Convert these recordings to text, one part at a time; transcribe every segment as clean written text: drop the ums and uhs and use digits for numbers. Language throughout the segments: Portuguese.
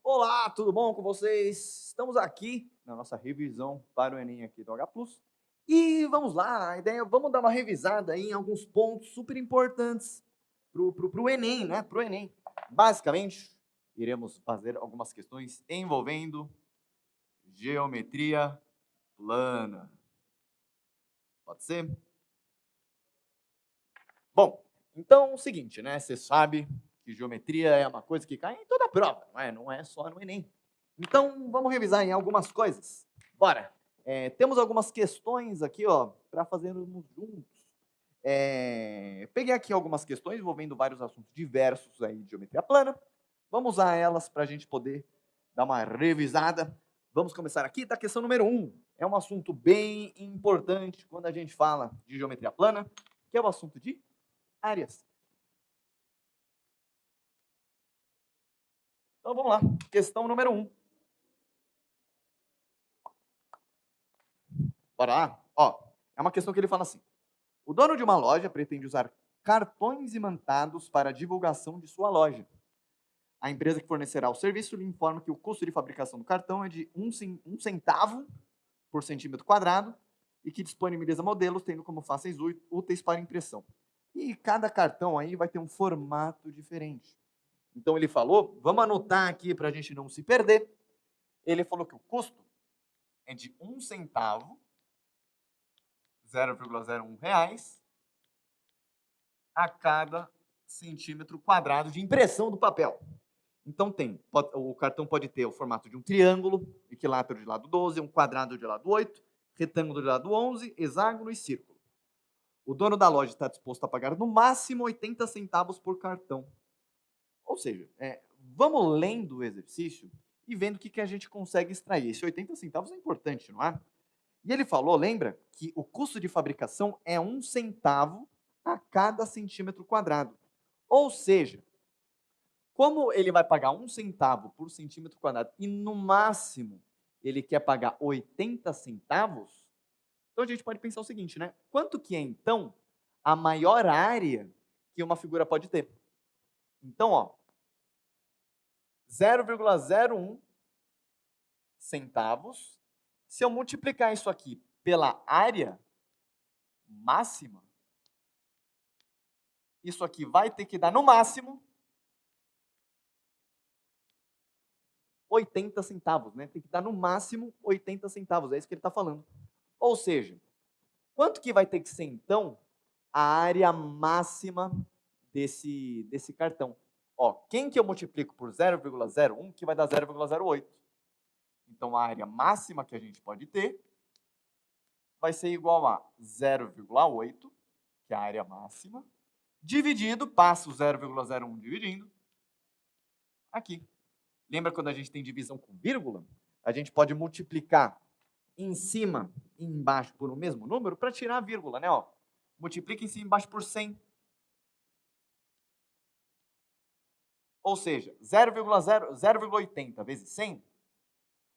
Olá, tudo bom com vocês? Estamos aqui na nossa revisão para o Enem aqui do H+. E vamos lá, a ideia, vamos dar uma revisada aí em alguns pontos super importantes pro Enem, né? Pro Enem. Basicamente, iremos fazer algumas questões envolvendo geometria plana. Pode ser? Bom, então é o seguinte, né? Você sabe que geometria é uma coisa que cai em toda a prova, não é? Não é só no Enem. Então, vamos revisar em algumas coisas. Bora! Temos algumas questões aqui, ó, para fazermos juntos. Peguei aqui algumas questões envolvendo vários assuntos diversos aí de geometria plana. Vamos usar elas para a gente poder dar uma revisada. Vamos começar aqui da questão número 1. É um assunto bem importante quando a gente fala de geometria plana, que é o assunto de áreas. Então vamos lá, questão número 1. Bora lá? Ó, é uma questão que ele fala assim: o dono de uma loja pretende usar cartões imantados para a divulgação de sua loja. A empresa que fornecerá o serviço lhe informa que o custo de fabricação do cartão é de um centavo por centímetro quadrado e que disponibiliza modelos tendo como fáceis úteis para impressão. E cada cartão aí vai ter um formato diferente. Então ele falou, vamos anotar aqui para a gente não se perder. Ele falou que o custo é de um centavo, 0,01 reais, a cada centímetro quadrado de impressão do papel. Então o cartão pode ter o formato de um triângulo, equilátero de lado 12, um quadrado de lado 8, retângulo de lado 11, hexágono e círculo. O dono da loja está disposto a pagar no máximo 80 centavos por cartão. Ou seja, vamos lendo o exercício e vendo o que a gente consegue extrair. Esse 80 centavos é importante, não é? E ele falou, lembra, que o custo de fabricação é um centavo a cada centímetro quadrado. Ou seja, como ele vai pagar um centavo por centímetro quadrado e no máximo ele quer pagar 80 centavos, então a gente pode pensar o seguinte, né? Quanto que é então a maior área que uma figura pode ter? Então, ó, 0,01 centavos. Se eu multiplicar isso aqui pela área máxima, isso aqui vai ter que dar no máximo 80 centavos, né? Tem que dar no máximo 80 centavos, é isso que ele está falando. Ou seja, quanto que vai ter que ser, então, a área máxima desse cartão? Ó, quem que eu multiplico por 0,01, que vai dar 0,08. Então, a área máxima que a gente pode ter vai ser igual a 0,8, que é a área máxima, dividido, passa o 0,01 dividindo, aqui. Lembra quando a gente tem divisão com vírgula? A gente pode multiplicar em cima e embaixo por um mesmo número para tirar a vírgula, né? Ó, multiplica em cima e embaixo por 100. Ou seja, 0,80 vezes 100,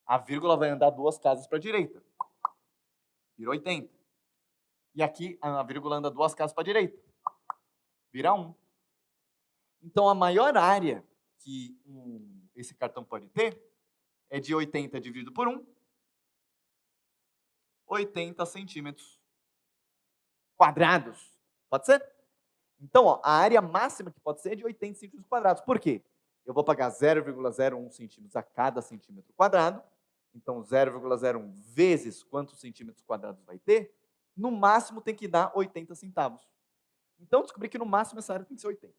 a vírgula vai andar 2 casas para a direita. Vira 80. E aqui a vírgula anda 2 casas para a direita. Vira 1. Então a maior área que esse cartão pode ter é de 80 dividido por 1, 80 centímetros quadrados. Pode ser? Então, ó, a área máxima que pode ser é de 80 centímetros quadrados. Por quê? Eu vou pagar 0,01 centímetros a cada centímetro quadrado. Então, 0,01 vezes quantos centímetros quadrados vai ter? No máximo tem que dar 80 centavos. Então, descobri que no máximo essa área tem que ser 80.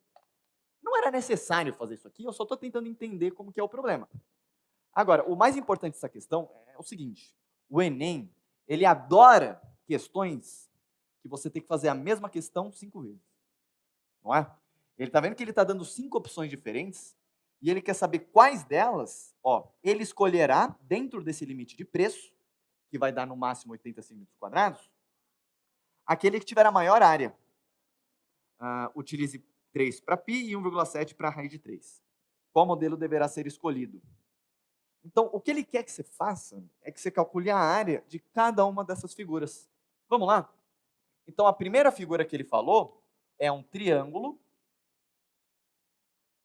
Não era necessário fazer isso aqui, eu só estou tentando entender como que é o problema. Agora, o mais importante dessa questão é o seguinte: o Enem, ele adora questões que você tem que fazer a mesma questão 5 vezes. Não é? Ele está vendo que ele está dando 5 opções diferentes e ele quer saber quais delas, ó, ele escolherá dentro desse limite de preço, que vai dar no máximo 80 centímetros quadrados, aquele que tiver a maior área. Utilize 3 para π e 1,7 para raiz de 3. Qual modelo deverá ser escolhido? Então, o que ele quer que você faça é que você calcule a área de cada uma dessas figuras. Vamos lá? Então, a primeira figura que ele falou é um triângulo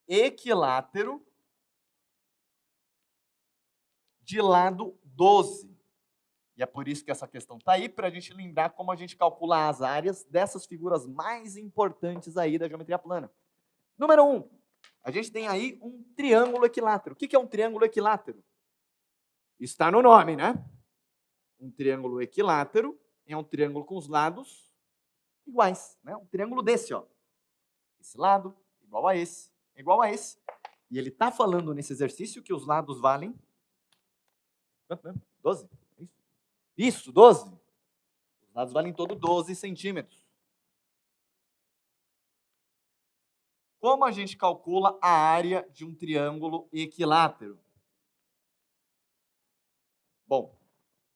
equilátero de lado 12. E é por isso que essa questão está aí, para a gente lembrar como a gente calcula as áreas dessas figuras mais importantes aí da geometria plana. Número 1, a gente tem aí um triângulo equilátero. O que é um triângulo equilátero? Está no nome, né? Um triângulo equilátero é um triângulo com os lados iguais, né? Um triângulo desse, ó. Esse lado igual a esse, igual a esse. E ele está falando nesse exercício que os lados valem... Quanto mesmo? 12? Isso, 12. Os lados valem todo 12 centímetros. Como a gente calcula a área de um triângulo equilátero? Bom,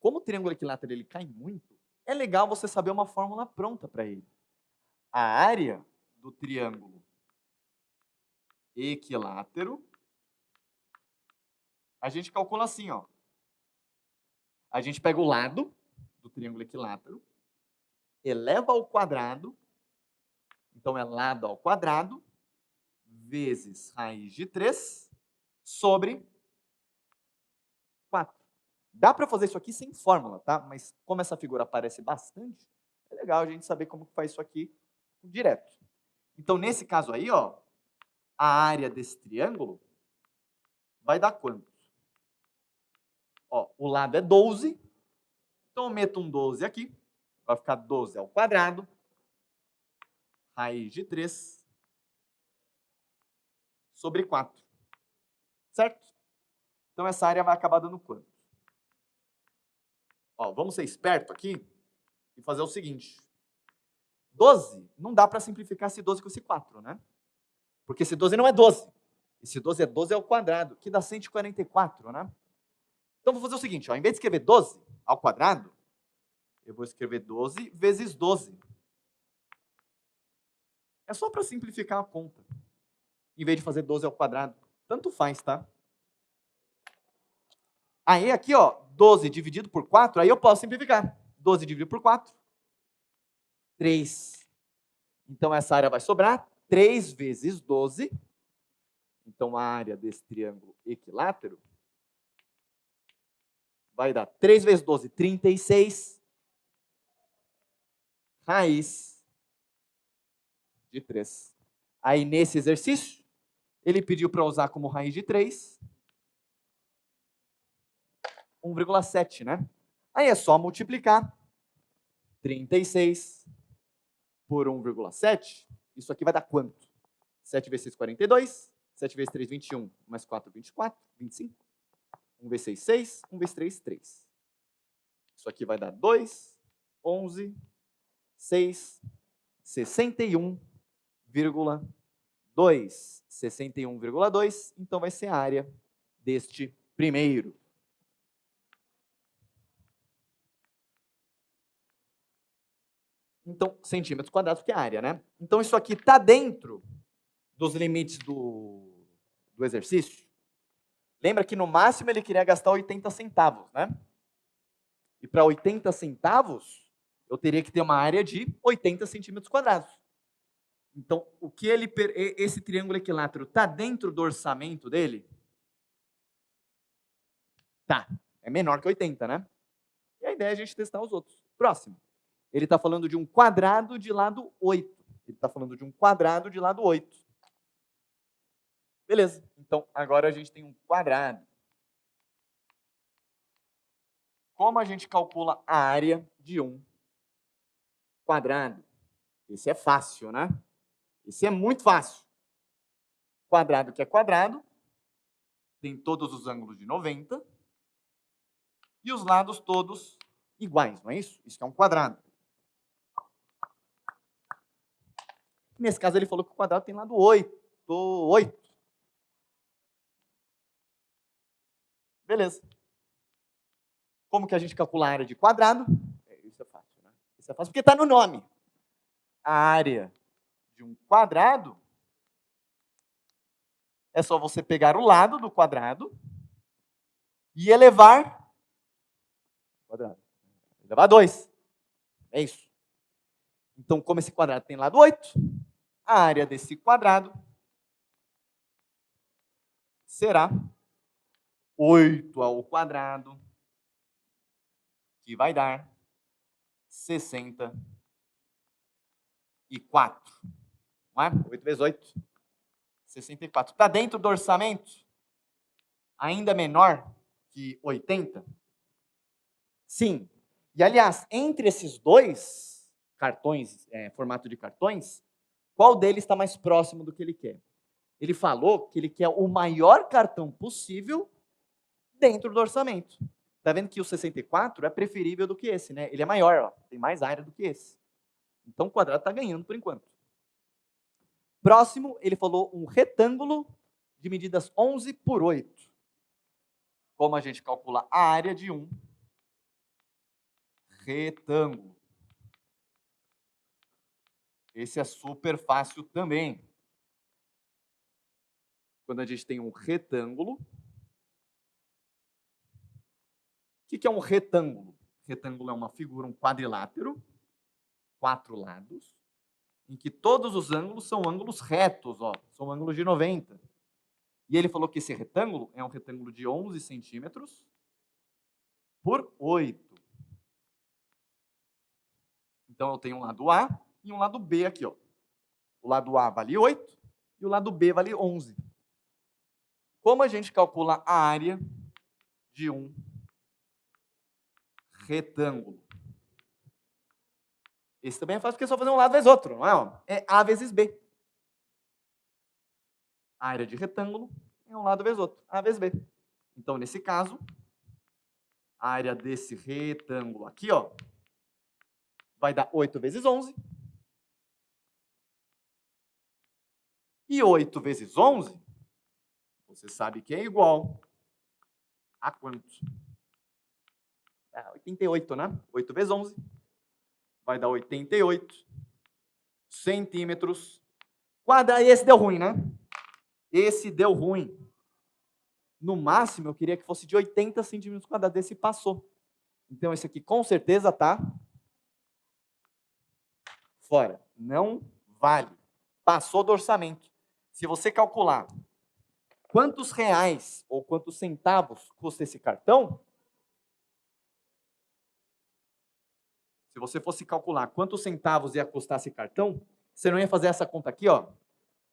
como o triângulo equilátero ele cai muito, é legal você saber uma fórmula pronta para ele. A área do triângulo equilátero, a gente calcula assim, ó. A gente pega o lado do triângulo equilátero, eleva ao quadrado, então é lado ao quadrado, vezes raiz de 3, sobre 4. Dá para fazer isso aqui sem fórmula, tá? Mas como essa figura aparece bastante, é legal a gente saber como que faz isso aqui direto. Então, nesse caso aí, ó, a área desse triângulo vai dar quanto? Ó, o lado é 12, então eu meto um 12 aqui, vai ficar 12 ao quadrado, raiz de 3, sobre 4. Certo? Então, essa área vai acabar dando quanto? Ó, vamos ser esperto aqui e fazer o seguinte. 12, não dá para simplificar esse 12 com esse 4, né? Porque esse 12 não é 12. Esse 12 é 12 ao quadrado, que dá 144, né? Então, vou fazer o seguinte, ó, em vez de escrever 12 ao quadrado, eu vou escrever 12 vezes 12. É só para simplificar a conta. Em vez de fazer 12 ao quadrado. Tanto faz, tá? Aí, aqui, ó, 12 dividido por 4, aí eu posso simplificar. 12 dividido por 4, 3. Então, essa área vai sobrar 3 vezes 12. Então, a área desse triângulo equilátero vai dar 3 vezes 12, 36. Raiz de 3. Aí, nesse exercício, ele pediu para usar como raiz de 3, 1,7, né? Aí é só multiplicar 36 por 1,7. Isso aqui vai dar quanto? 7 vezes 6, 42. 7 vezes 3, 21. Mais 4, 24. 25. 1 vezes 6, 6. 1 vezes 3, 3. Isso aqui vai dar 2, 11, 6, 61,2. 61,2. Então vai ser a área deste primeiro. Então, centímetros quadrados, que é a área, né? Então, isso aqui está dentro dos limites do exercício. Lembra que no máximo ele queria gastar 80 centavos, né? E para 80 centavos, eu teria que ter uma área de 80 centímetros quadrados. Então, o que esse triângulo equilátero está dentro do orçamento dele? Tá. É menor que 80, né? E a ideia é a gente testar os outros. Próximo. Ele está falando de um quadrado de lado 8. Ele está falando de um quadrado de lado 8. Beleza. Então, agora a gente tem um quadrado. Como a gente calcula a área de um quadrado? Esse é fácil, né? Esse é muito fácil. Quadrado que é quadrado, tem todos os ângulos de 90 e os lados todos iguais, não é isso? Isso é um quadrado. Nesse caso, ele falou que o quadrado tem lado 8. 8. Beleza. Como que a gente calcula a área de quadrado? Isso é fácil, né? Isso é fácil porque está no nome. A área de um quadrado é só você pegar o lado do quadrado e elevar quadrado. Elevar 2. É isso. Então, como esse quadrado tem lado 8, a área desse quadrado será 8 ao quadrado, que vai dar 64. Não é? 8 vezes 8, 64. Está dentro do orçamento? Ainda menor que 80? Sim. E, aliás, entre esses dois cartões, formato de cartões, qual deles está mais próximo do que ele quer? Ele falou que ele quer o maior cartão possível dentro do orçamento. Tá vendo que o 64 é preferível do que esse, né? Ele é maior, ó, tem mais área do que esse. Então o quadrado está ganhando por enquanto. Próximo, ele falou um retângulo de medidas 11 por 8. Como a gente calcula a área de um retângulo? Esse é super fácil também. Quando a gente tem um retângulo. O que é um retângulo? Retângulo é uma figura, um quadrilátero, 4 lados, em que todos os ângulos são ângulos retos, ó, são ângulos de 90. E ele falou que esse retângulo é um retângulo de 11 centímetros por 8. Então eu tenho um lado A e um lado B aqui, ó. O lado A vale 8 e o lado B vale 11. Como a gente calcula a área de um retângulo? Esse também é fácil porque é só fazer um lado vezes outro, não é? É A vezes B. A área de retângulo é um lado vezes outro, A vezes B. Então, nesse caso, a área desse retângulo aqui, ó, vai dar 8 vezes 11. E 8 vezes 11, você sabe que é igual a quanto? 88, né? 8 vezes 11 vai dar 88 centímetros quadrados. Esse deu ruim, né? Esse deu ruim. No máximo, eu queria que fosse de 80 centímetros quadrados. Esse passou. Então, esse aqui com certeza tá fora. Não vale. Passou do orçamento. Se você calcular quantos reais ou quantos centavos custa esse cartão, se você fosse calcular quantos centavos ia custar esse cartão, você não ia fazer essa conta aqui, ó.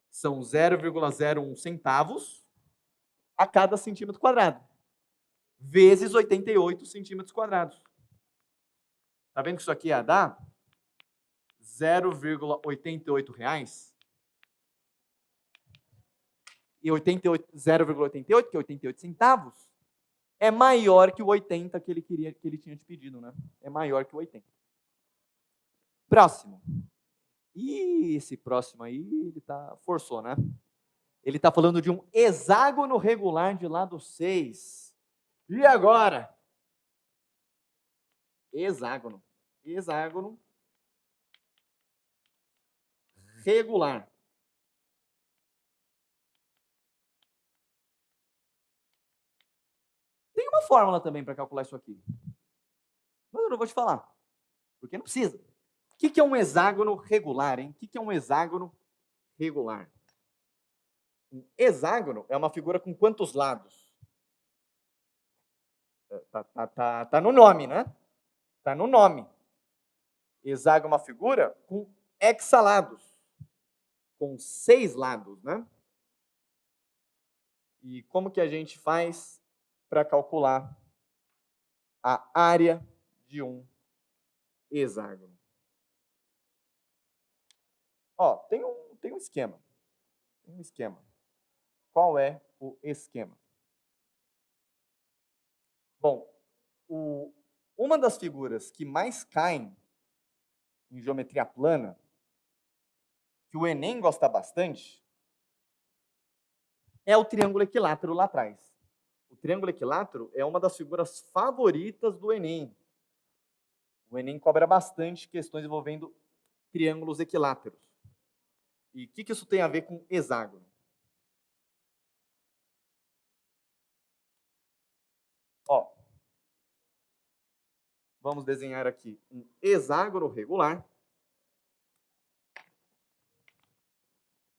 São 0,01 centavos a cada centímetro quadrado, vezes 88 centímetros quadrados. Tá vendo que isso aqui ia dar 0,88 reais? E 0,88, que é 88 centavos, é maior que o 80 que ele queria, que ele tinha te pedido, né? É maior que o 80. Próximo. E esse próximo aí, ele forçou, né? Ele está falando de um hexágono regular de lado 6. E agora? Hexágono. Hexágono regular. Tem uma fórmula também para calcular isso aqui. Mas eu não vou te falar, porque não precisa. O que é um hexágono regular, hein? O que é um hexágono regular? Um hexágono é uma figura com quantos lados? Tá no nome, né? Tá no nome. Hexágono é uma figura com hexalados, com 6 lados, né? E como que a gente faz para calcular a área de um hexágono? Ó, tem um esquema. Tem um esquema. Qual é o esquema? Bom, uma das figuras que mais caem em geometria plana, que o Enem gosta bastante, é o triângulo equilátero lá atrás. O triângulo equilátero é uma das figuras favoritas do Enem. O Enem cobra bastante questões envolvendo triângulos equiláteros. E o que isso tem a ver com hexágono? Ó, vamos desenhar aqui um hexágono regular.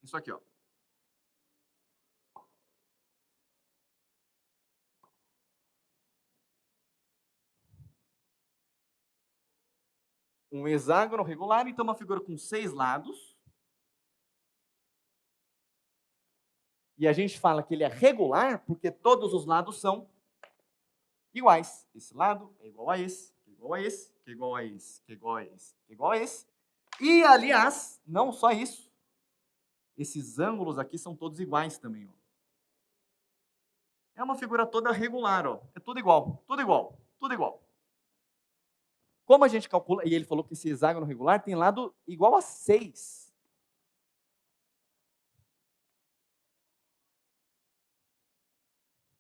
Isso aqui, ó. um hexágono regular, então uma figura com 6 lados. E a gente fala que ele é regular porque todos os lados são iguais. Esse lado é igual a esse, que é igual a esse, que é igual a esse, que é igual a esse, que é igual a esse. E, aliás, não só isso. Esses ângulos aqui são todos iguais também, ó. É uma figura toda regular, ó. É tudo igual, tudo igual, tudo igual. Como a gente calcula, e ele falou que esse hexágono regular tem lado igual a 6.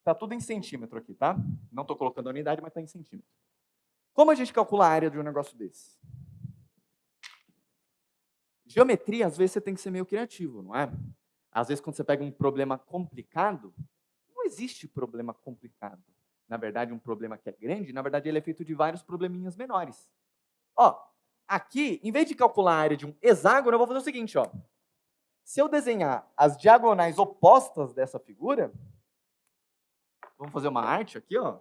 Tá tudo em centímetro aqui, tá? Não estou colocando a unidade, mas está em centímetro. Como a gente calcula a área de um negócio desse? Geometria, às vezes, você tem que ser meio criativo, não é? Às vezes, quando você pega um problema complicado, não existe problema complicado. Na verdade, um problema que é grande, na verdade, ele é feito de vários probleminhas menores. Ó, aqui, em vez de calcular a área de um hexágono, eu vou fazer o seguinte, ó. Se eu desenhar as diagonais opostas dessa figura, vamos fazer uma arte aqui, ó.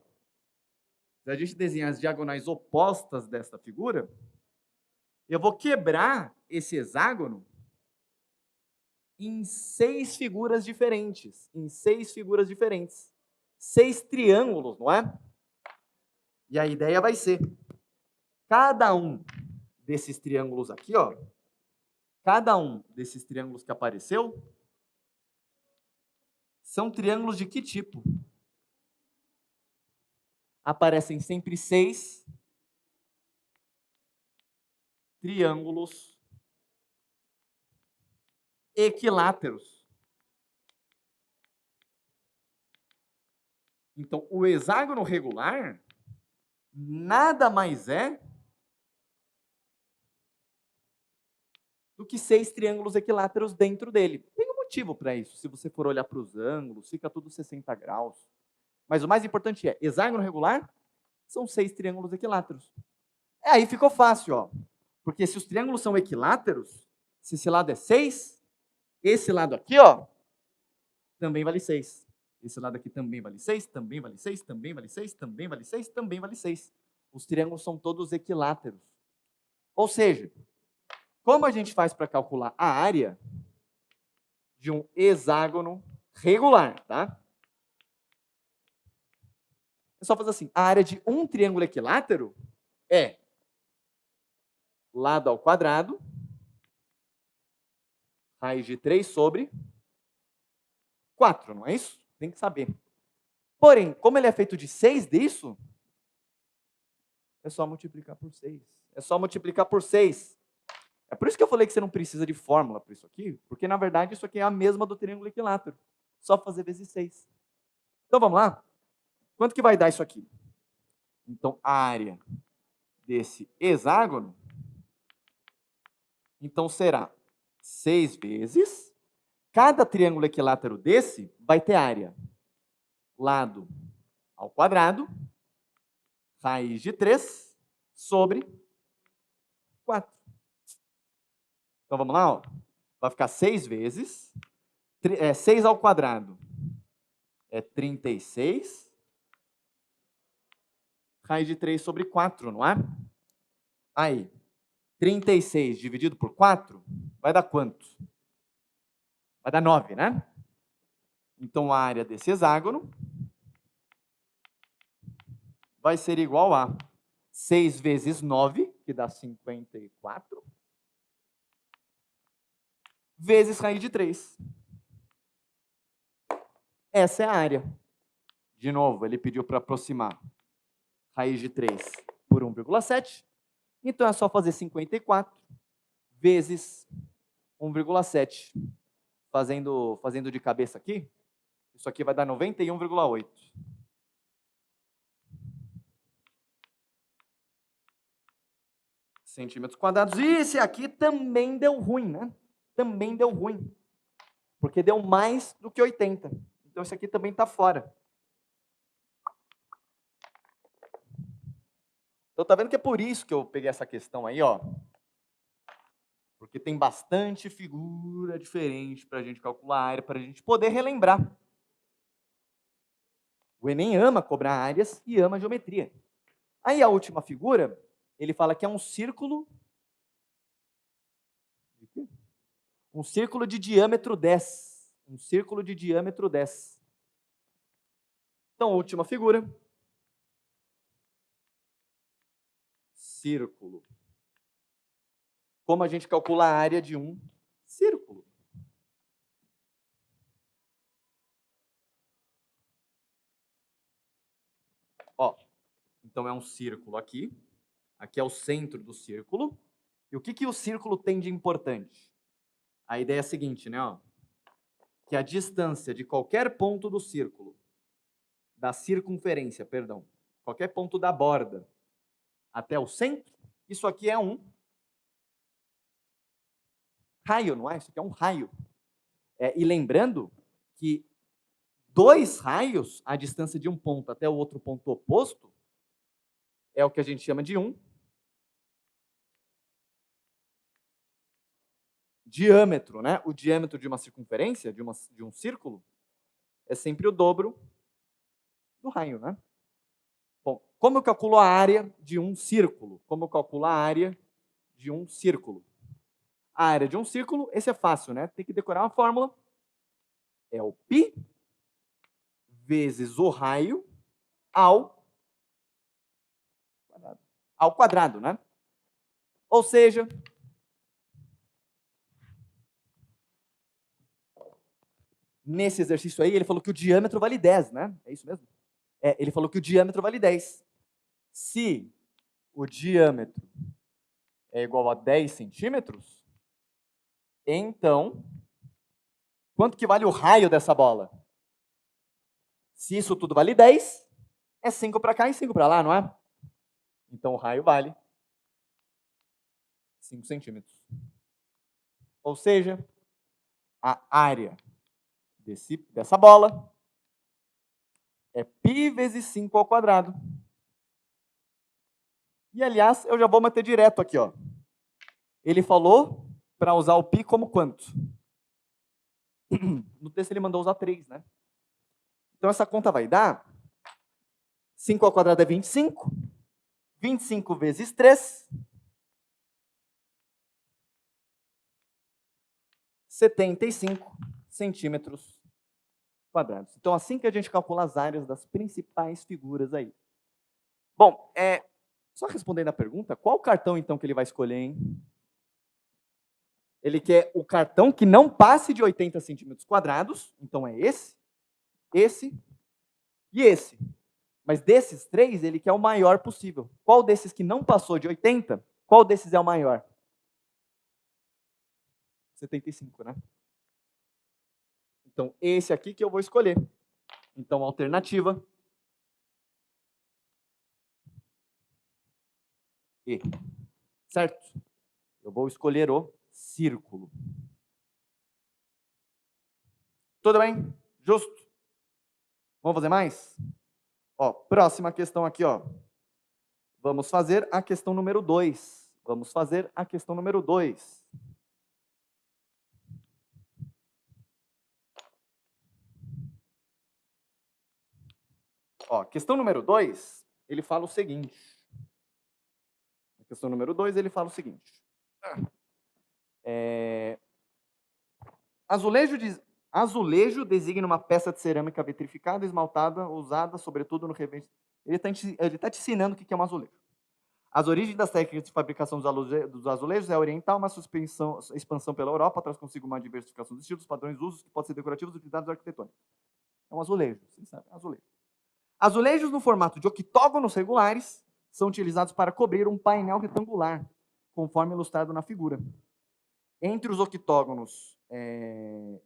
Se a gente desenhar as diagonais opostas dessa figura, eu vou quebrar esse hexágono em 6 figuras diferentes. Em 6 figuras diferentes. 6 triângulos, não é? E a ideia vai ser, cada um desses triângulos aqui, ó, cada um desses triângulos que apareceu, são triângulos de que tipo? Aparecem sempre 6 triângulos equiláteros. Então, o hexágono regular nada mais é do que 6 triângulos equiláteros dentro dele. Tem um motivo para isso. Se você for olhar para os ângulos, fica tudo 60 graus. Mas o mais importante é, hexágono regular são 6 triângulos equiláteros. Aí ficou fácil, ó. Porque se os triângulos são equiláteros, se esse lado é 6, esse lado aqui, ó, também vale 6. Esse lado aqui também vale 6, também vale 6, também vale 6, também vale 6, também vale 6. Os triângulos são todos equiláteros. Ou seja, como a gente faz para calcular a área de um hexágono regular, tá? É só fazer assim, a área de um triângulo equilátero é lado ao quadrado, raiz de 3 sobre 4, não é isso? Tem que saber. Porém, como ele é feito de 6 disso, é só multiplicar por 6. É só multiplicar por 6. É por isso que eu falei que você não precisa de fórmula para isso aqui, porque na verdade isso aqui é a mesma do triângulo equilátero. Só fazer vezes 6. Então vamos lá? Quanto que vai dar isso aqui? Então, a área desse hexágono, então será 6 vezes, cada triângulo equilátero desse vai ter área lado ao quadrado, raiz de 3 sobre 4. Então vamos lá, ó. Vai ficar 6 vezes, 6 ao quadrado é 36, raiz de 3 sobre 4, não é? Aí, 36 dividido por 4 vai dar quanto? Vai dar 9, né? Então, a área desse hexágono vai ser igual a 6 vezes 9, que dá 54, vezes raiz de 3. Essa é a área. De novo, ele pediu para aproximar raiz de 3 por 1,7. Então, é só fazer 54 vezes 1,7. Fazendo de cabeça aqui, isso aqui vai dar 91,8. Centímetros quadrados. E esse aqui também deu ruim, né? Também deu ruim. Porque deu mais do que 80. Então, esse aqui também está fora. Então, tá vendo que é por isso que eu peguei essa questão aí, ó. Porque tem bastante figura diferente para a gente calcular a área, para a gente poder relembrar. O Enem ama cobrar áreas e ama geometria. Aí a última figura, ele fala que é um círculo Um círculo de diâmetro 10. Um círculo de diâmetro 10. Então, última figura. Círculo. Como a gente calcula a área de um círculo? Ó, então é um círculo aqui. Aqui é o centro do círculo. E o que o círculo tem de importante? A ideia é a seguinte, né? Ó, que a distância de qualquer ponto do círculo, da circunferência, perdão, qualquer ponto da borda até o centro, isso aqui é um raio, não é? Isso aqui é um raio. E lembrando que 2 raios, a distância de um ponto até o outro ponto oposto, é o que a gente chama de um diâmetro, né? O diâmetro de uma circunferência, de um círculo, é sempre o dobro do raio, né? Bom, como eu calculo a área de um círculo? Como eu calculo a área de um círculo? A área de um círculo, esse é fácil, né? Tem que decorar uma fórmula. É o π vezes o raio ao quadrado, né? Ou seja, nesse exercício aí, ele falou que o diâmetro vale 10, né? É isso mesmo? Ele falou que o diâmetro vale 10. Se o diâmetro é igual a 10 centímetros, então, quanto que vale o raio dessa bola? Se isso tudo vale 10, é 5 para cá e 5 para lá, não é? Então, o raio vale 5 centímetros. Ou seja, a área dessa bola é π vezes 5 ao quadrado. E, aliás, eu já vou meter direto aqui, ó. Ele falou para usar o π como quanto? No texto ele mandou usar 3, né? Então, essa conta vai dar 5 ao quadrado é 25. 25 vezes 3, 75 centímetros quadrados. Então, assim que a gente calcula as áreas das principais figuras aí. Bom, só respondendo a pergunta, qual cartão, então, que ele vai escolher, hein? Ele quer o cartão que não passe de 80 centímetros quadrados, então é esse e esse. Mas desses 3, ele quer o maior possível. Qual desses que não passou de 80, qual desses é o maior? 75, né? Então, esse aqui que eu vou escolher. Então, alternativa E. Certo? Eu vou escolher o círculo. Tudo bem? Justo? Vamos fazer mais? Ó, próxima questão aqui, ó. Vamos fazer a questão número 2. Vamos fazer a questão número 2. Ó, questão número 2, ele fala o seguinte. A questão número 2, ele fala o seguinte. Azulejo designa uma peça de cerâmica vitrificada, esmaltada, usada, sobretudo no revestimento. Ele tá te ensinando o que é um azulejo. As origens das técnicas de fabricação dos azulejos é oriental, mas sua expansão pela Europa traz consigo uma diversificação de estilos, padrões, usos que podem ser decorativos, utilidades arquitetônicas. É um azulejo, vocês sabem, azulejo. Azulejos no formato de octógonos regulares são utilizados para cobrir um painel retangular, conforme ilustrado na figura. Entre os octógonos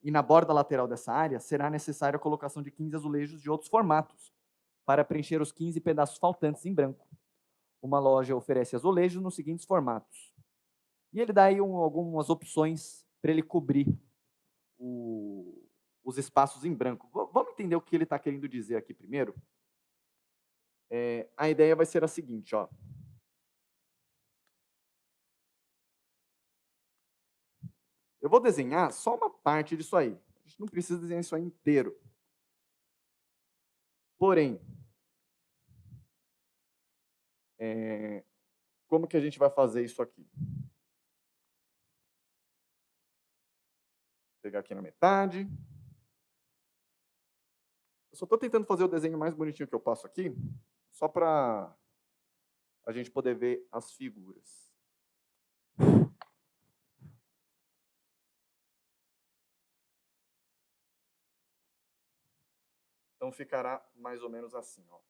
e na borda lateral dessa área, será necessária a colocação de 15 azulejos de outros formatos, para preencher os 15 pedaços faltantes em branco. Uma loja oferece azulejos nos seguintes formatos. E ele dá aí algumas opções para ele cobrir os espaços em branco. Vamos entender o que ele está querendo dizer aqui primeiro? A ideia vai ser a seguinte, ó. Eu vou desenhar só uma parte disso aí. A gente não precisa desenhar isso aí inteiro. Porém, como que a gente vai fazer isso aqui? pegar aqui na metade. Eu só estou tentando fazer o desenho mais bonitinho que eu posso aqui, só para a gente poder ver as figuras. Então ficará mais ou menos assim, ó.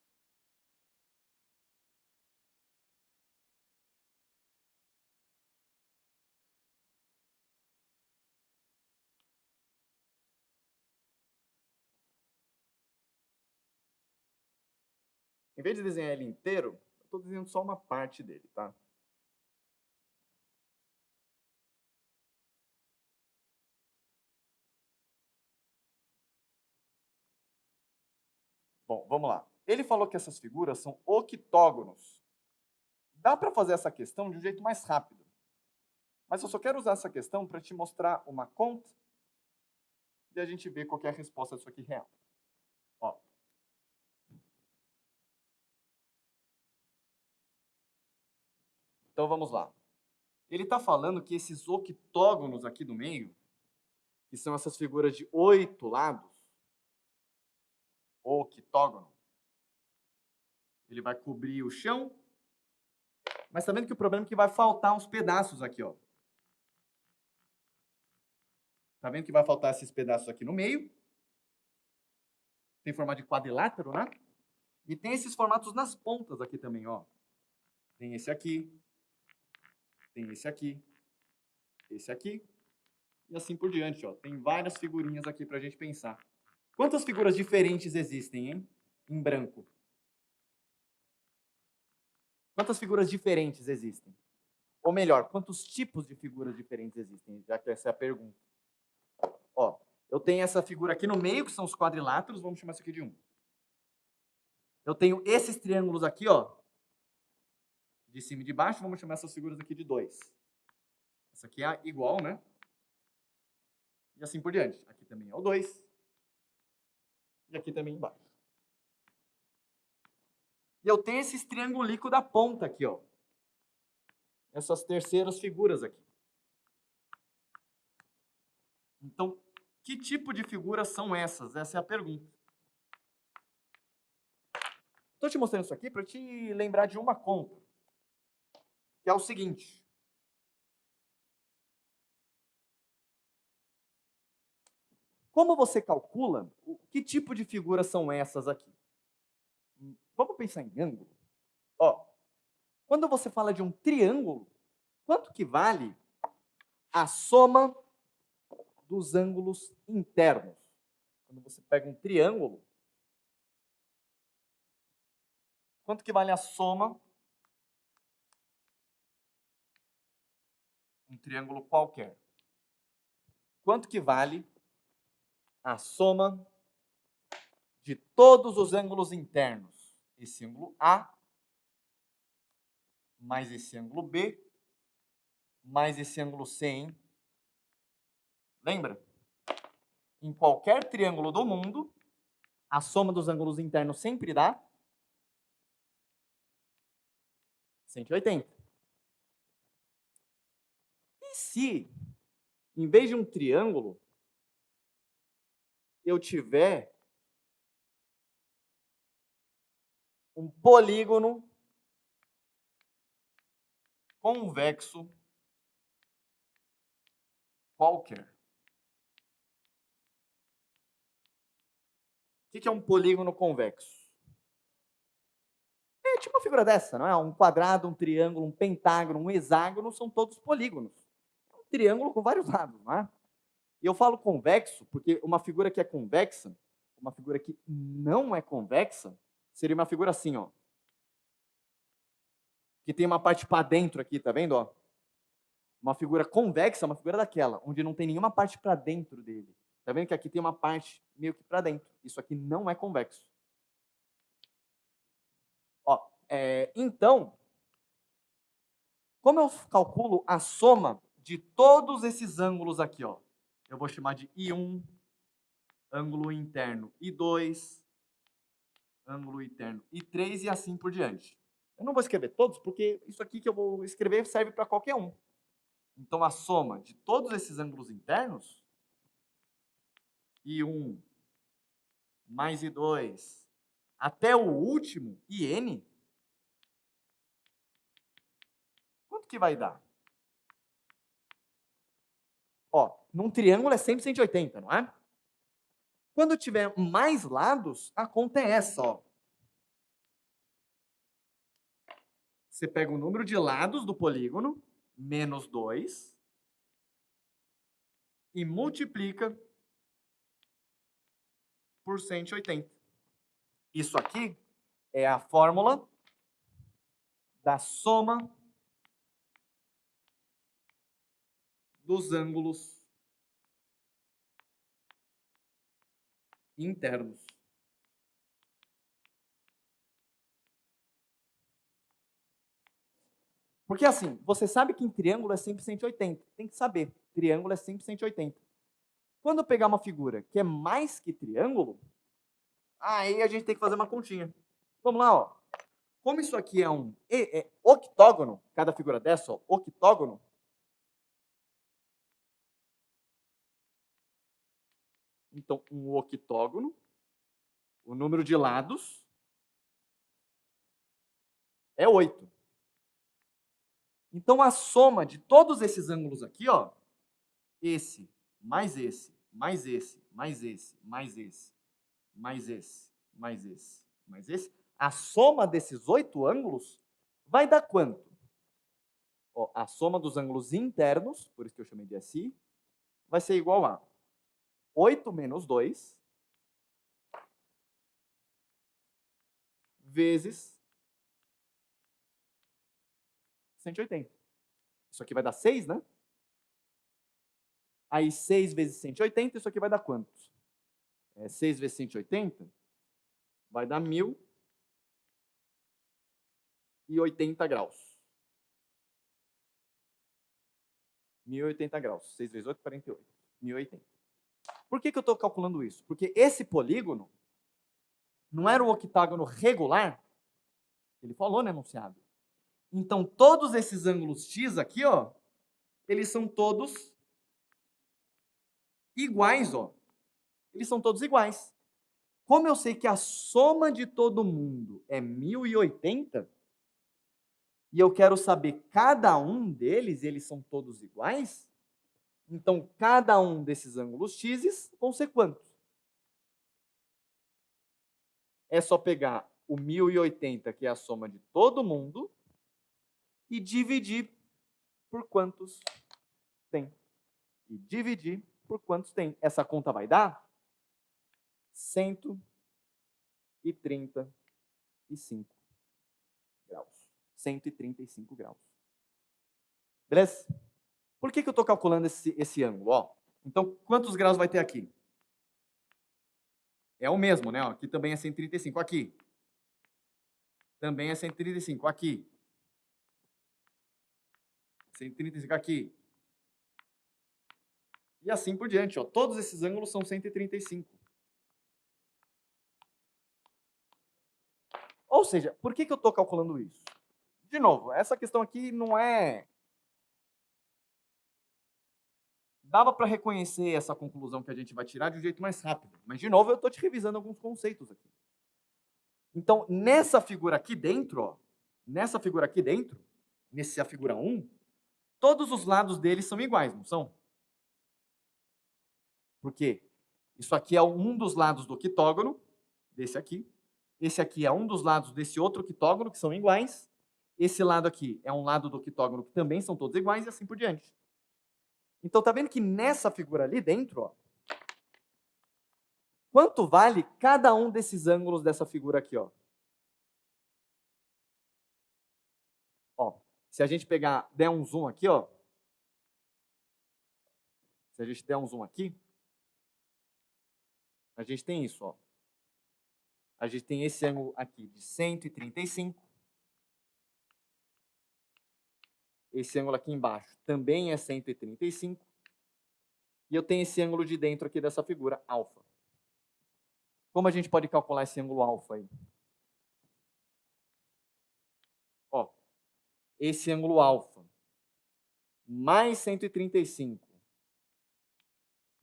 Em vez de desenhar ele inteiro, eu estou desenhando só uma parte dele, tá? Bom, vamos lá. Ele falou que essas figuras são octógonos. Dá para fazer essa questão de um jeito mais rápido. Mas eu só quero usar essa questão para te mostrar uma conta e a gente ver qual que é a resposta disso aqui real. Ó. Então vamos lá. Ele está falando que esses octógonos aqui do meio, que são essas figuras de 8 lados, octógono, ele vai cobrir o chão, mas tá vendo que o problema é que vai faltar uns pedaços aqui, ó. Tá vendo que vai faltar esses pedaços aqui no meio? Tem formato de quadrilátero, né? E tem esses formatos nas pontas aqui também, ó. Tem esse aqui, esse aqui, e assim por diante, ó. Tem várias figurinhas aqui pra gente pensar. Quantas figuras diferentes existem, hein? Em branco. Quantas figuras diferentes existem? Ou melhor, quantos tipos de figuras diferentes existem? Já que essa é a pergunta. Ó, eu tenho essa figura aqui no meio, que são os quadriláteros, vamos chamar isso aqui de 1. Eu tenho esses triângulos aqui, ó, de cima e de baixo, vamos chamar essas figuras aqui de 2. Essa aqui é igual, né? E assim por diante. Aqui também é o 2. E aqui também embaixo. E eu tenho esses triangulicos da ponta aqui, ó. Essas terceiras figuras aqui. Então, que tipo de figuras são essas? Essa é a pergunta. Estou te mostrando isso aqui para te lembrar de uma conta, que é o seguinte. Como você calcula que tipo de figuras são essas aqui? Vamos pensar em ângulo? Ó, quando você fala de um triângulo, quanto que vale a soma dos ângulos internos? Quando você pega um triângulo, quanto que vale a soma? Um triângulo qualquer. Quanto que vale a soma de todos os ângulos internos? Esse ângulo A, mais esse ângulo B, mais esse ângulo C, hein? Lembra? Em qualquer triângulo do mundo, a soma dos ângulos internos sempre dá 180. E se, em vez de um triângulo, eu tiver um polígono convexo qualquer? O que é um polígono convexo? É tipo uma figura dessa, não é? Um quadrado, um triângulo, um pentágono, um hexágono, são todos polígonos. É um triângulo com vários lados, não é? E eu falo convexo porque uma figura que é convexa, uma figura que não é convexa, seria uma figura assim, ó. Que tem uma parte para dentro aqui, tá vendo, ó? Uma figura convexa é uma figura daquela, onde não tem nenhuma parte para dentro dele. Tá vendo que aqui tem uma parte meio que para dentro. Isso aqui não é convexo. Ó, então, como eu calculo a soma de todos esses ângulos aqui, ó? Eu vou chamar de I1, ângulo interno I2, ângulo interno I3 e assim por diante. Eu não vou escrever todos, porque isso aqui que eu vou escrever serve para qualquer um. Então, a soma de todos esses ângulos internos I1 mais I2 até o último, IN, quanto que vai dar? Ó, num triângulo é sempre 180, não é? Quando tiver mais lados, a conta é essa, ó. Você pega o número de lados do polígono, menos 2, e multiplica por 180. Isso aqui é a fórmula da soma dos ângulos internos. Porque assim, você sabe que em triângulo é sempre 180. Tem que saber, triângulo é sempre 180. Quando eu pegar uma figura que é mais que triângulo, aí a gente tem que fazer uma continha. Vamos lá, ó. Como isso aqui é um octógono, cada figura dessa, ó, octógono, então um octógono, o número de lados é 8. Então a soma de todos esses ângulos aqui, ó, esse, mais esse, mais esse, mais esse, mais esse, mais esse, mais esse, mais esse, a soma desses 8 ângulos vai dar quanto? Ó, a soma dos ângulos internos, por isso que eu chamei de SI, vai ser igual a 8 menos 2 vezes 180. Isso aqui vai dar 6, né? Aí 6 vezes 180, isso aqui vai dar quanto? 6 vezes 180 vai dar 1080 graus. 1080 graus. 6 vezes 8, 48. 1080. Por que eu estou calculando isso? Porque esse polígono não era o octágono regular? Ele falou no enunciado. Então, todos esses ângulos x aqui, ó, eles são todos iguais, ó. Eles são todos iguais. Como eu sei que a soma de todo mundo é 1080, e eu quero saber cada um deles, eles são todos iguais, então cada um desses ângulos x vão ser quantos? É só pegar o 1080, que é a soma de todo mundo, e dividir por quantos tem. E dividir por quantos tem. Essa conta vai dar 135 graus. 135 graus. Beleza? Por que eu estou calculando esse ângulo? Ó, então, quantos graus vai ter aqui? É o mesmo, né? Ó, aqui também é 135. Aqui. Também é 135. Aqui. 135 aqui. E assim por diante. Ó. Todos esses ângulos são 135. Ou seja, por que eu estou calculando isso? De novo, essa questão aqui não é... Dava para reconhecer essa conclusão que a gente vai tirar de um jeito mais rápido. Mas, de novo, eu estou te revisando alguns conceitos aqui. Então, nessa figura aqui dentro, ó, nessa figura aqui dentro, nessa figura 1, todos os lados deles são iguais, não são? Por quê? Isso aqui é um dos lados do octógono, desse aqui. Esse aqui é um dos lados desse outro octógono, que são iguais. Esse lado aqui é um lado do octógono que também são todos iguais, e assim por diante. Então, tá vendo que nessa figura ali dentro, ó, quanto vale cada um desses ângulos dessa figura aqui, ó? Ó, se a gente pegar, der um zoom aqui, ó. Se a gente der um zoom aqui, a gente tem isso, ó. A gente tem esse ângulo aqui de 135. Esse ângulo aqui embaixo também é 135. E eu tenho esse ângulo de dentro aqui dessa figura, alfa. Como a gente pode calcular esse ângulo alfa aí? Ó, esse ângulo alfa mais 135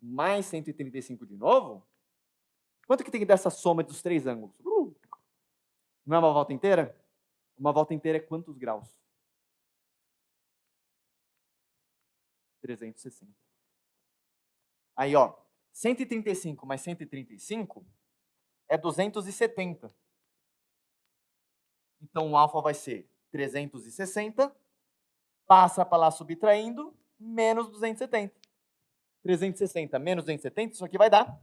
mais 135 de novo, quanto que tem que dar essa soma dos três ângulos? Não é uma volta inteira? Uma volta inteira é quantos graus? 360. Aí, ó, 135 mais 135 é 270. Então, o alfa vai ser 360, passa para lá subtraindo, menos 270. 360 menos 270, isso aqui vai dar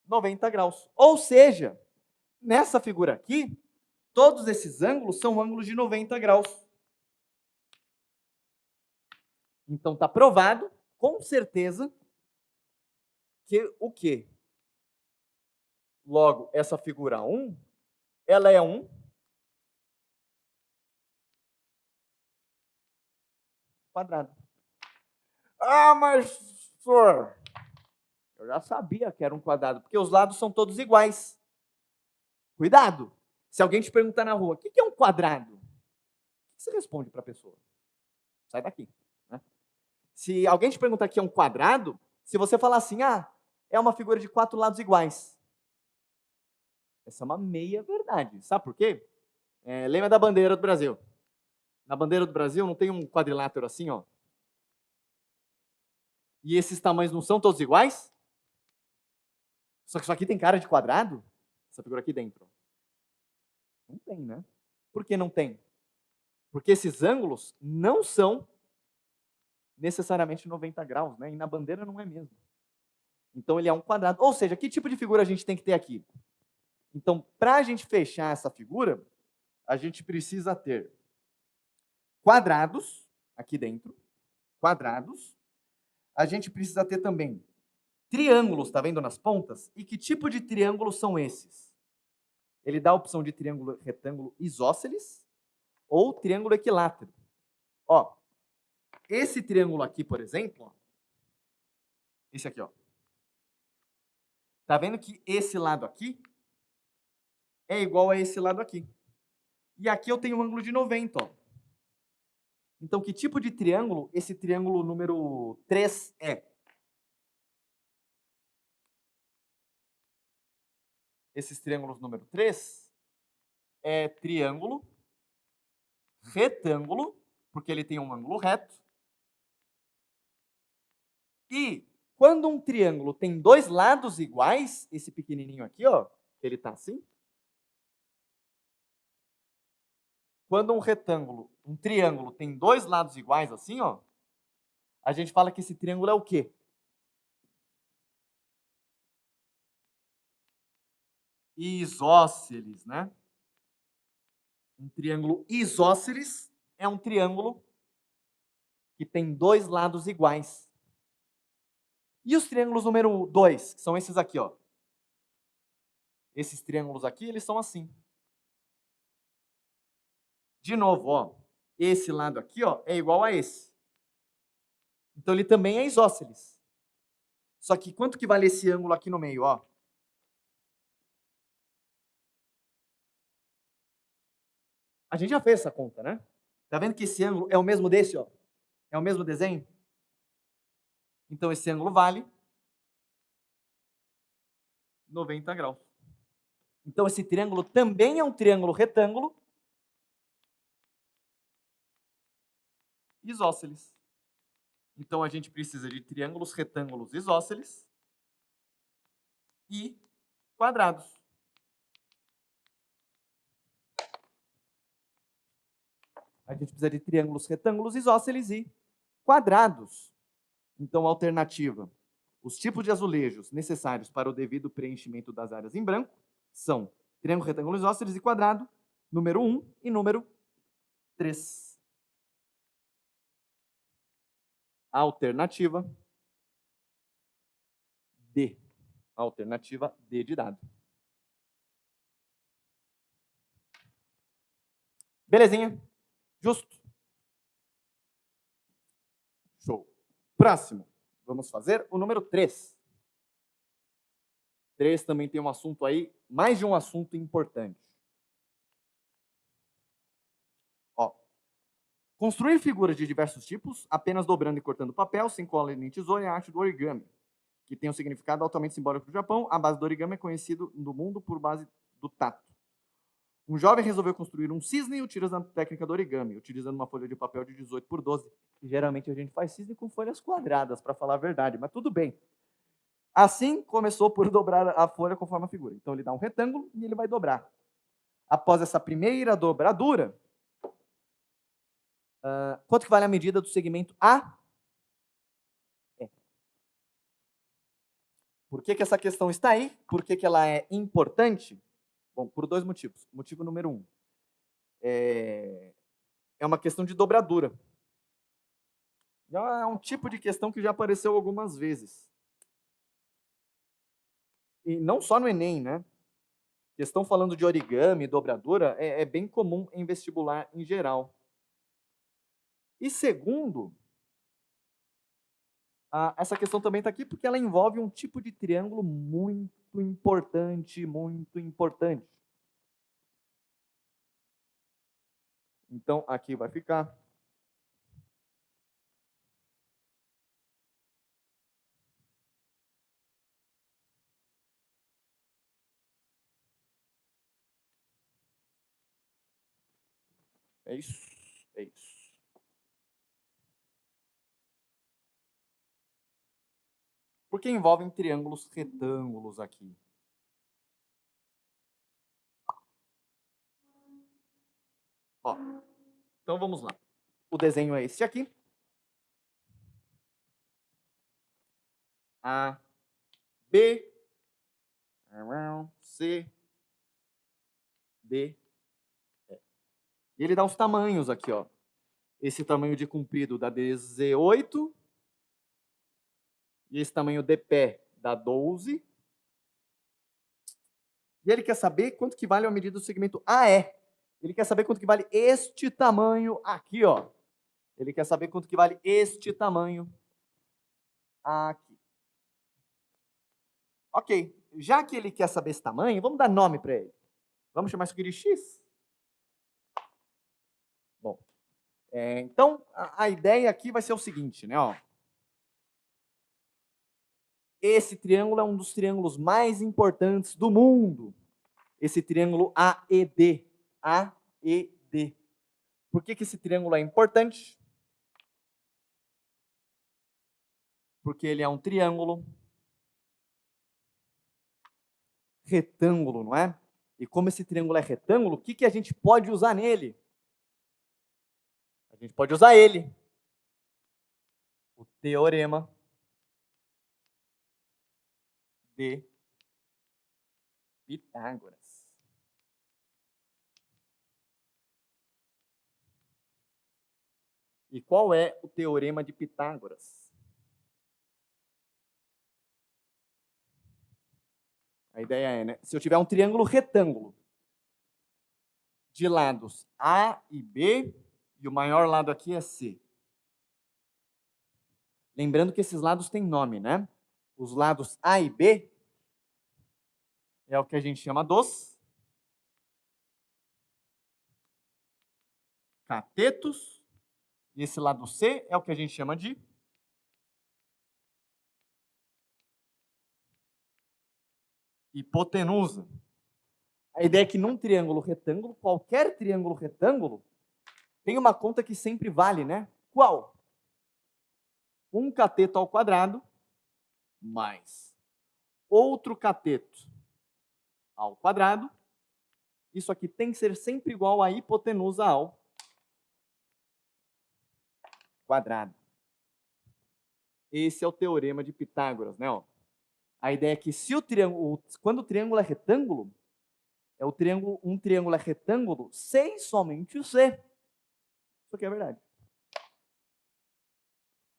90 graus. Ou seja, nessa figura aqui, todos esses ângulos são ângulos de 90 graus. Então, está provado, com certeza, que o quê? Logo, essa figura 1, ela é um quadrado. Ah, mas, senhor, eu já sabia que era um quadrado, porque os lados são todos iguais. Cuidado! Se alguém te perguntar na rua, o que é um quadrado? O que você responde para a pessoa? Sai daqui. Né? Se alguém te perguntar o que é um quadrado, se você falar assim, é uma figura de 4 lados iguais. Essa é uma meia verdade. Sabe por quê? Lembra da bandeira do Brasil? Na bandeira do Brasil não tem um quadrilátero assim, ó? E esses tamanhos não são todos iguais? Só que isso aqui tem cara de quadrado? Essa figura aqui dentro. Não tem, né? Por que não tem? Porque esses ângulos não são necessariamente 90 graus, né? E na bandeira não é mesmo. Então ele é um quadrado. Ou seja, que tipo de figura a gente tem que ter aqui? Então, para a gente fechar essa figura, a gente precisa ter quadrados aqui dentro, quadrados. A gente precisa ter também triângulos, tá vendo nas pontas? E que tipo de triângulos são esses? Ele dá a opção de triângulo retângulo isósceles ou triângulo equilátero. Ó, esse triângulo aqui, por exemplo, ó, esse aqui, ó. Tá vendo que esse lado aqui é igual a esse lado aqui. E aqui eu tenho um ângulo de 90, ó. Então, que tipo de triângulo esse triângulo número 3 é? Esses triângulos número 3 é triângulo retângulo, porque ele tem um ângulo reto. E quando um triângulo tem dois lados iguais, esse pequenininho aqui, ó, ele tá assim. Quando um triângulo tem dois lados iguais assim, ó, a gente fala que esse triângulo é o quê? Isósceles, né? Um triângulo isósceles é um triângulo que tem dois lados iguais. E os triângulos número 2, que são esses aqui, ó. Esses triângulos aqui, eles são assim. De novo, ó, esse lado aqui, ó, é igual a esse. Então ele também é isósceles. Só que quanto que vale esse ângulo aqui no meio, ó? A gente já fez essa conta, né? Tá vendo que esse ângulo é o mesmo desse, ó? É o mesmo desenho? Então esse ângulo vale 90 graus. Então esse triângulo também é um triângulo retângulo isósceles. Então a gente precisa de triângulos retângulos isósceles e quadrados. A gente precisa de triângulos retângulos isósceles e quadrados. Então, alternativa. Os tipos de azulejos necessários para o devido preenchimento das áreas em branco são triângulo retângulo isósceles e quadrado, número 1 e número 3. Alternativa D. Alternativa D de dado. Belezinha? Justo. Show. Próximo. Vamos fazer o número 3. 3 também tem um assunto aí, mais de um assunto importante. Ó, Construir figuras de diversos tipos, apenas dobrando e cortando papel, sem cola e nem tesoura, é a arte do origami, que tem um significado altamente simbólico no Japão. A base do origami é conhecido no mundo por base do tato. Um jovem resolveu construir um cisne utilizando a técnica do origami, utilizando uma folha de papel de 18 por 12. E geralmente a gente faz cisne com folhas quadradas, para falar a verdade, mas tudo bem. Assim, começou por dobrar a folha conforme a figura. Então, ele dá um retângulo e ele vai dobrar. Após essa primeira dobradura, quanto que vale a medida do segmento A? Por que essa questão está aí? Por que ela é importante? Bom, por dois motivos. Motivo número 1. É uma questão de dobradura. É um tipo de questão que já apareceu algumas vezes. E não só no Enem, né? Questão falando de origami, dobradura, é bem comum em vestibular em geral. E segundo, essa questão também está aqui porque ela envolve um tipo de triângulo muito importante, muito importante. Então, aqui vai ficar. É isso. É isso. Porque envolvem triângulos retângulos aqui. Ó, então vamos lá. O desenho é esse aqui. A, B, C, D, E. E ele dá os tamanhos aqui, ó. Esse tamanho de comprido dá 18. E esse tamanho de pé dá 12. E ele quer saber quanto que vale a medida do segmento AE. Ele quer saber quanto que vale este tamanho aqui, ó. Ele quer saber quanto que vale este tamanho aqui. Ok, já que ele quer saber esse tamanho, vamos dar nome para ele. Vamos chamar isso aqui de X? Bom, então a ideia aqui vai ser o seguinte, né? Ó. Esse triângulo é um dos triângulos mais importantes do mundo. Esse triângulo AED. AED. Por que esse triângulo é importante? Porque ele é um triângulo retângulo, não é? E como esse triângulo é retângulo, o que a gente pode usar nele? A gente pode usar ele. O teorema de Pitágoras. E qual é o teorema de Pitágoras? A ideia é, né? Se eu tiver um triângulo retângulo de lados A e B, e o maior lado aqui é C. Lembrando que esses lados têm nome, né? Os lados A e B é o que a gente chama dos catetos. E esse lado C é o que a gente chama de hipotenusa. A ideia é que num triângulo retângulo, qualquer triângulo retângulo, tem uma conta que sempre vale, né? Qual? Um cateto ao quadrado mais outro cateto ao quadrado. Isso aqui tem que ser sempre igual à hipotenusa ao quadrado. Esse é o teorema de Pitágoras, né? Ó. A ideia é que se o triângulo, quando o triângulo é retângulo, um triângulo é retângulo sem somente o C. Isso aqui é verdade.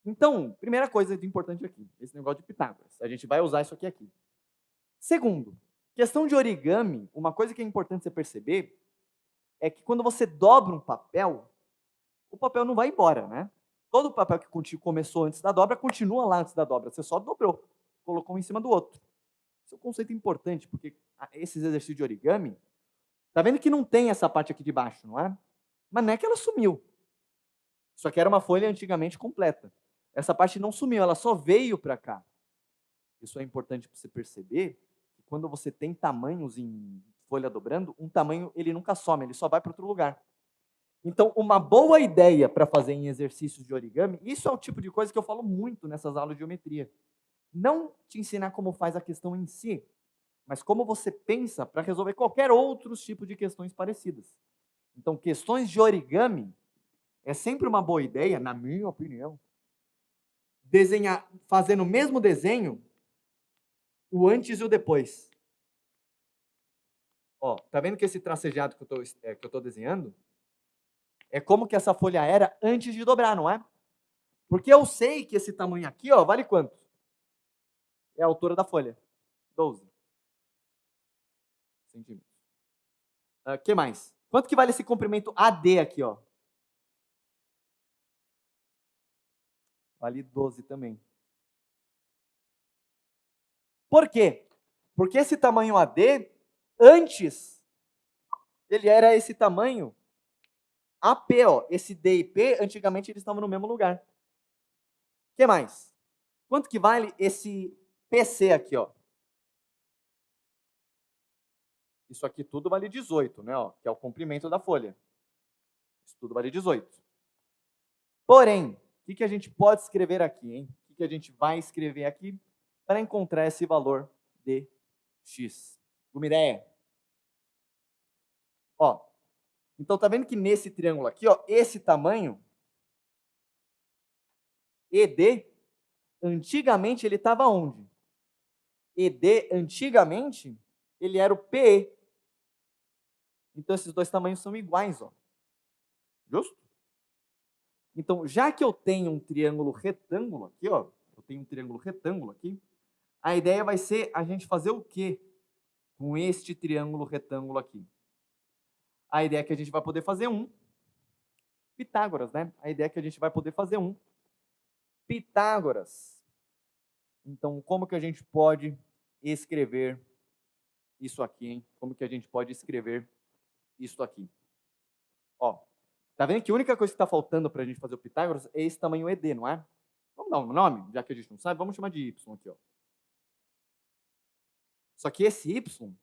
Então, primeira coisa importante aqui, esse negócio de Pitágoras. A gente vai usar isso aqui. Segundo, questão de origami, uma coisa que é importante você perceber é que quando você dobra um papel, o papel não vai embora, né? Todo o papel que começou antes da dobra continua lá antes da dobra. Você só dobrou, colocou um em cima do outro. Esse é um conceito importante, porque esses exercícios de origami, tá vendo que não tem essa parte aqui de baixo, não é? Mas não é que ela sumiu. Isso aqui era uma folha antigamente completa. Essa parte não sumiu, ela só veio para cá. Isso é importante para você perceber que quando você tem tamanhos em folha dobrando, um tamanho ele nunca some, ele só vai para outro lugar. Então, uma boa ideia para fazer em exercícios de origami, isso é o tipo de coisa que eu falo muito nessas aulas de geometria. Não te ensinar como faz a questão em si, mas como você pensa para resolver qualquer outro tipo de questões parecidas. Então, questões de origami é sempre uma boa ideia, na minha opinião, desenhar, fazendo o mesmo desenho, o antes e o depois. Ó, tá vendo que esse tracejado que eu tô desenhando é como que essa folha era antes de dobrar, não é? Porque eu sei que esse tamanho aqui, ó, vale quanto? É a altura da folha. 12 centímetros. Que mais? Quanto que vale esse comprimento AD aqui, ó? Vale 12 também. Por quê? Porque esse tamanho AD, antes, ele era esse tamanho AP, ó. Esse D e P, antigamente eles estavam no mesmo lugar. O que mais? Quanto que vale esse PC aqui, ó? Isso aqui tudo vale 18, né? Ó, que é o comprimento da folha. Isso tudo vale 18. Porém, o que a gente pode escrever aqui, hein? O que a gente vai escrever aqui para encontrar esse valor de x? Uma ideia? Ó, então tá vendo que nesse triângulo aqui, ó, esse tamanho, ED, antigamente ele estava onde? ED, antigamente, ele era o PE. Então esses dois tamanhos são iguais, ó. Justo? Então, já que eu tenho um triângulo retângulo aqui, ó, eu tenho um triângulo retângulo aqui, a ideia vai ser a gente fazer o quê com este triângulo retângulo aqui? A ideia é que a gente vai poder fazer um Pitágoras, né? A ideia é que a gente vai poder fazer um Pitágoras. Então, como que a gente pode escrever isso aqui, hein? Como que a gente pode escrever isso aqui? Ó, tá vendo que a única coisa que está faltando para a gente fazer o Pitágoras é esse tamanho ED, não é? Vamos dar um nome, já que a gente não sabe, vamos chamar de Y aqui, ó. Só que esse Y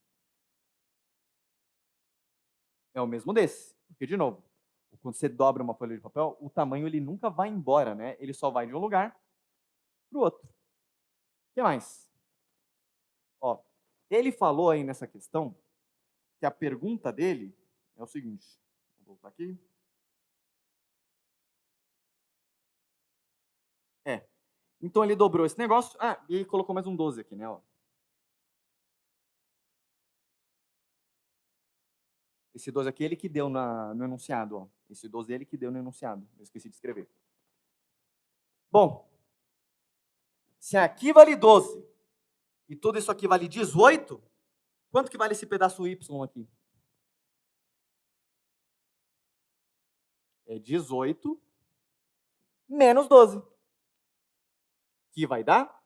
é o mesmo desse. Porque, de novo, quando você dobra uma folha de papel, o tamanho ele nunca vai embora, né? Ele só vai de um lugar para o outro. O que mais? Ó, ele falou aí nessa questão que a pergunta dele é o seguinte. Vou voltar aqui. Então ele dobrou esse negócio. Ah, e ele colocou mais um 12 aqui, né? Ó. Esse 12 aqui, ele que deu no enunciado. Ó. Esse 12 ele que deu no enunciado. Eu esqueci de escrever. Bom, se aqui vale 12 e tudo isso aqui vale 18, quanto que vale esse pedaço Y aqui? É 18 menos 12. Que vai dar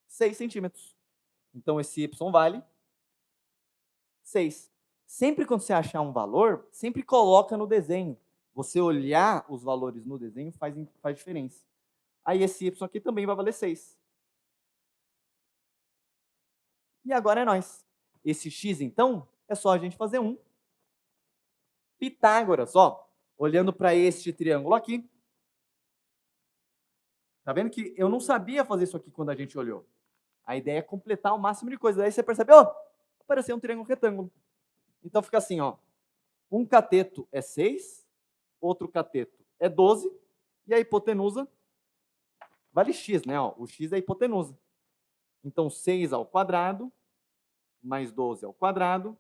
6 centímetros. Então, esse Y vale 6. Sempre quando você achar um valor, sempre coloca no desenho. Você olhar os valores no desenho faz diferença. Aí esse Y aqui também vai valer 6. E agora é nós. Esse X, então, é só a gente fazer um Pitágoras. Ó, olhando para este triângulo aqui. Tá vendo que eu não sabia fazer isso aqui quando a gente olhou. A ideia é completar o máximo de coisas. Aí você percebe, ó, apareceu um triângulo retângulo. Então fica assim, ó. Um cateto é 6, outro cateto é 12, e a hipotenusa vale x, né? Ó, o x é a hipotenusa. Então 6 ao quadrado mais 12 ao quadrado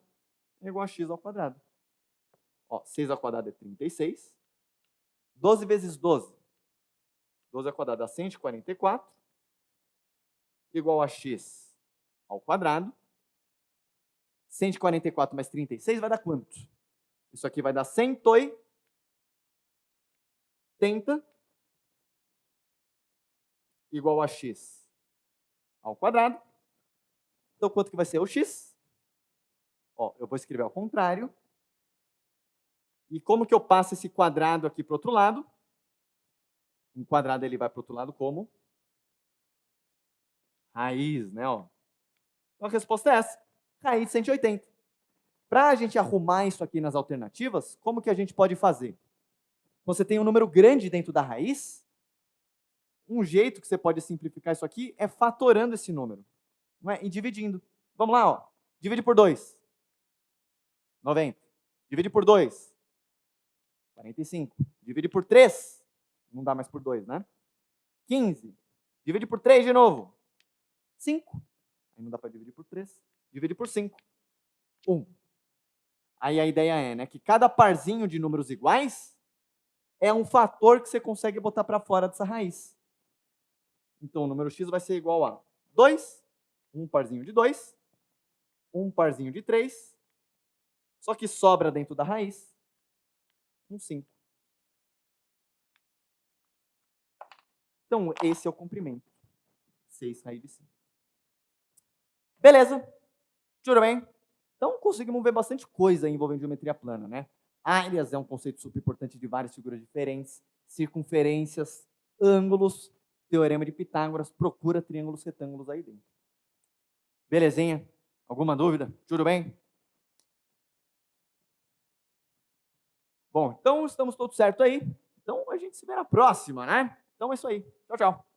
é igual a x ao quadrado. Ó, 6 ao quadrado é 36. 12 vezes 12. 12 ao quadrado dá 144. Igual a x ao quadrado. 144 mais 36 vai dar quanto? Isso aqui vai dar 180 igual a x ao quadrado. Então, quanto que vai ser o x? Ó, eu vou escrever ao contrário. E como que eu passo esse quadrado aqui para o outro lado? Um quadrado ele vai para o outro lado como? Raiz, né? Ó. Então a resposta é essa, raiz de 180. Para a gente arrumar isso aqui nas alternativas, como que a gente pode fazer? Você tem um número grande dentro da raiz, um jeito que você pode simplificar isso aqui é fatorando esse número, não é? E dividindo. Vamos lá, ó. Divide por 2. 90. Divide por 2. 45. Divide por 3. Não dá mais por 2, né? 15. Divide por 3 de novo. 5. Aí não dá para dividir por 3. Divide por 5. 1. Aí a ideia é, né, que cada parzinho de números iguais é um fator que você consegue botar para fora dessa raiz. Então, o número x vai ser igual a 2, um parzinho de 2, um parzinho de 3, só que sobra dentro da raiz um 5. Então, esse é o comprimento. 6 raiz de 5. Beleza? Tudo bem? Então, conseguimos ver bastante coisa envolvendo geometria plana, né? Áreas é um conceito super importante de várias figuras diferentes, circunferências, ângulos, teorema de Pitágoras, procura triângulos retângulos aí dentro. Belezinha? Alguma dúvida? Tudo bem? Bom, então estamos todos certos aí. Então a gente se vê na próxima, né? Então é isso aí. Tchau, tchau.